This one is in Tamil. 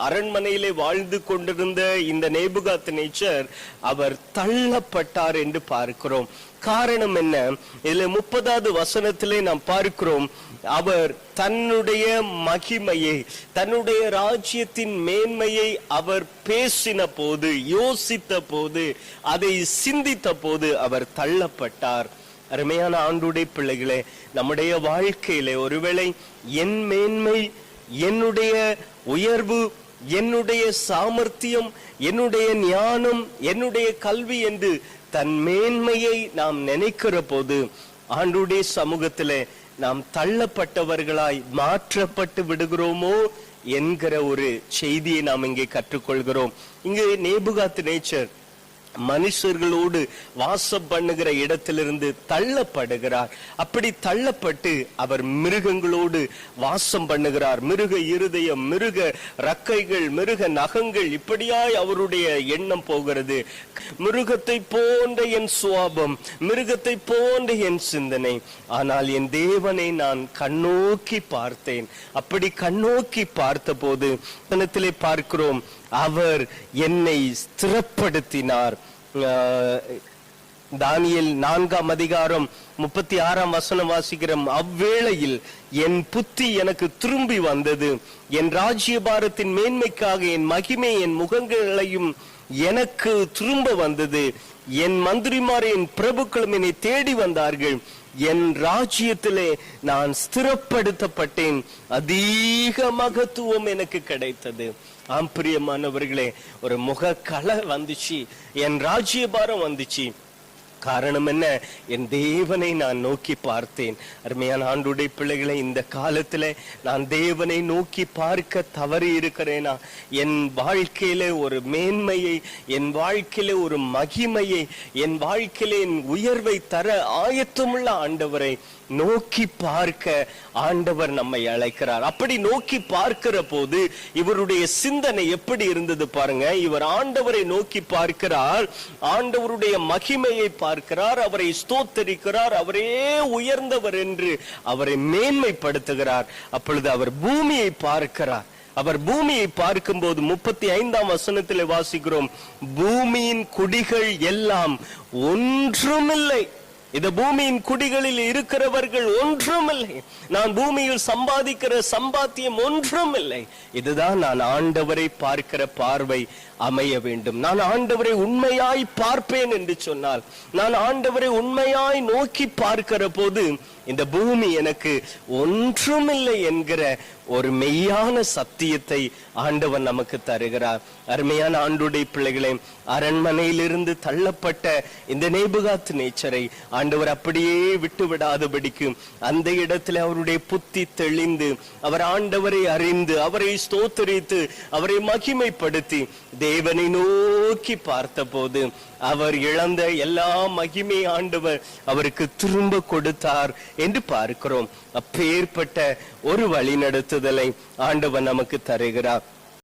அரண்மனையிலே வாழ்ந்து கொண்டிருந்த இந்த நேபுகாத்நேச்சர் அவர் தள்ளப்பட்டார் என்று பார்க்கிறோம். காரணம் என்ன? இதுல 30வது வசனத்திலே நாம் பார்க்கிறோம், அவர் தன்னுடைய மகிமையை, தன்னுடைய ராஜ்யத்தின் மேன்மையை அவர் பேசின போது, யோசித்த போது, அதை சிந்தித்த போது அவர் தள்ளப்பட்டார். அருமையான ஆண்டுடைய பிள்ளைகளே, நம்முடைய வாழ்க்கையிலே ஒருவேளை என் மேன்மை, என்னுடைய உயர்வு, என்னுடைய சாமர்த்தியம், என்னுடைய ஞானம், என்னுடைய கல்வி என்று தன் மேன்மையை நாம் நினைக்கிற போது ஆண்டுடைய சமூகத்திலே நாம் தள்ளப்பட்டவர்களாய் மாற்றப்பட்டு விடுகிறோமோ என்கிற ஒரு செய்தியை நாம் இங்கே கற்றுக்கொள்கிறோம். இங்கு நேபுகாத்நேச்சர் மனுஷர்களோடு வாசம் பண்ணுகிற இடத்திலிருந்து தள்ளப்படுகிறார். அப்படி தள்ளப்பட்டு அவர் மிருகங்களோடு வாசம் பண்ணுகிறார். மிருக இருதயம், மிருக ரக்கைகள், மிருக நகங்கள், இப்படியாய் அவருடைய எண்ணம் போகிறது. மிருகத்தை போன்ற என் சுவாபம், மிருகத்தை போன்ற என் சிந்தனை, ஆனால் என் தேவனை நான் கண்ணோக்கி பார்த்தேன். அப்படி கண்ணோக்கி பார்த்த போது பார்க்கிறோம், அவர் என்னை ஸ்திரப்படுத்தினார். தானியேல் 4ஆம் அதிகாரம் 36ஆம் வசனம் வாசிக்கிறோம். அவ்வேளையில் என் புத்தி எனக்கு திரும்பி வந்தது, என் ராஜ்யபாரத்தின் மேன்மைக்காக என் மகிமை, என் முகங்களையும் எனக்கு திரும்ப வந்தது. என் மந்திரிமார், என் பிரபுக்களும் என்னை தேடி வந்தார்கள். என் ராஜ்யத்திலே நான் ஸ்திரப்படுத்தப்பட்டேன். அதிக மகத்துவம் எனக்கு கிடைத்தது. ஆம் பிரியமானவர்களே, ஒரு முகக்கலை வந்துச்சு, என் ராஜ்யபாரம் வந்துச்சு. காரணம் என்ன? என் தேவனை நான் நோக்கி பார்த்தேன். அருமையான ஆண்டுடைய பிள்ளைகளை, இந்த காலத்துல நான் தேவனை நோக்கி பார்க்க தவறி இருக்கிறேனா? என் வாழ்க்கையில ஒரு மேன்மையை, என் வாழ்க்கையில ஒரு மகிமையை, என் வாழ்க்கையில என் உயர்வை தர ஆயத்தமுள்ள ஆண்டவரை நோக்கி பார்க்க ஆண்டவர் நம்மை அழைக்கிறார். அப்படி நோக்கி பார்க்கிற போது இவருடைய சிந்தனை எப்படி இருந்தது பாருங்க. இவர் ஆண்டவரை நோக்கி பார்க்கிறார், ஆண்டவருடைய மகிமையை பார்க்கிறார், அவரை ஸ்தோத்தரிக்கிறார், அவரே உயர்ந்தவர் என்று அவரை மேன்மைப்படுத்துகிறார். அப்பொழுது அவர் பூமியை பார்க்கிறார். அவர் பூமியை பார்க்கும் போது 35ஆம் வசனத்திலே வாசிக்கிறோம், பூமியின் குடிகள் எல்லாம் ஒன்றுமில்லை. இந்த பூமியின் குடிகளில் இருக்கிறவர்கள் ஒன்றுமில்லை. நான் பூமியில் சம்பாதிக்கிற சம்பாத்தியம் ஒன்றுமில்லை. இதுதான் நான் ஆண்டவரை பார்க்கிற பார்வை அமைய வேண்டும். நான் ஆண்டவரை உண்மையாய் பார்ப்பேன் என்று சொன்னால், நான் ஆண்டவரை உண்மையாய் நோக்கி பார்க்கிற போது இந்த பூமி எனக்கு ஒன்றுமில்லை என்கிற ஒரு மெய்யான சத்தியத்தை ஆண்டவர் நமக்கு தருகிறார். அருமையான ஆண்டுடைய பிள்ளைகளே, அரண்மனையிலிருந்து தள்ளப்பட்ட இந்த நேபுகாத்நேச்சரை ஆண்டவர் அப்படியே விட்டு விடாதபடிக்கு அந்த இடத்துல அவருடைய புத்தி தெளிந்து, அவர் ஆண்டவரை அறிந்து, அவரை ஸ்தோத்தரித்து, அவரை மகிமைப்படுத்தி தேவனை நோக்கி பார்த்த போது அவர் இழந்த எல்லா மகிமை ஆண்டவர் அவருக்கு திரும்ப கொடுத்தார் என்று பார்க்கிறோம். அப்பேற்பட்ட ஒரு வழி நடத்துதலை ஆண்டவர் நமக்கு தருகிறார்.